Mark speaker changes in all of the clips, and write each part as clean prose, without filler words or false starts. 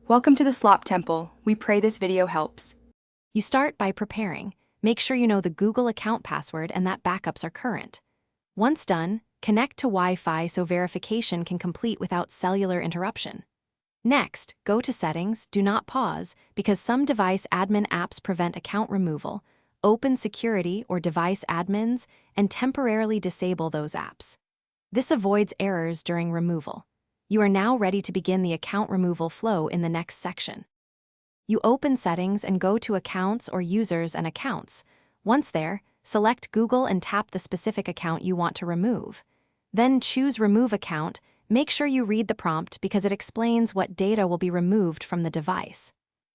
Speaker 1: Welcome to the Slop Temple. We pray this video helps.
Speaker 2: You start by preparing. Make sure you know the Google account password and that backups are current. Once done, connect to Wi-Fi so verification can complete without cellular interruption. Next, go to Settings, do not pause, because some device admin apps prevent account removal. Open Security or Device Admins and temporarily disable those apps. This avoids errors during removal. You are now ready to begin the account removal flow in the next section. You open Settings and go to Accounts or Users and Accounts. Once there, select Google and tap the specific account you want to remove. Then choose Remove Account. Make sure you read the prompt because it explains what data will be removed from the device.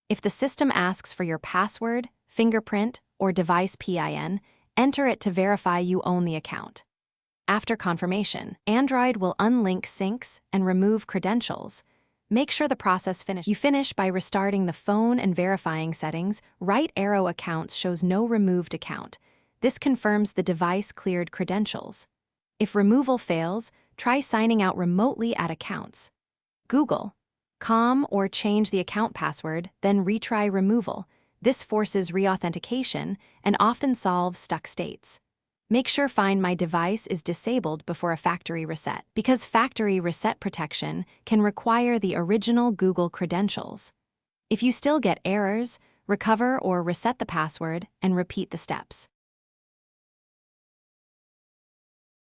Speaker 2: If the system asks for your password, fingerprint, or device PIN, enter it to verify you own the account. After confirmation, Android will unlink syncs and remove credentials. Make sure the process finishes. You finish by restarting the phone and verifying settings. Right arrow accounts shows no removed account. This confirms the device cleared credentials. If removal fails, try signing out remotely at accounts. Google.com or change the account password, then retry removal. This forces reauthentication and often solves stuck states. Make sure Find My Device is disabled before a factory reset, because factory reset protection can require the original Google credentials. If you still get errors, recover or reset the password and repeat the steps.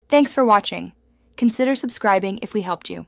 Speaker 1: Thanks for watching. Consider subscribing if we helped you.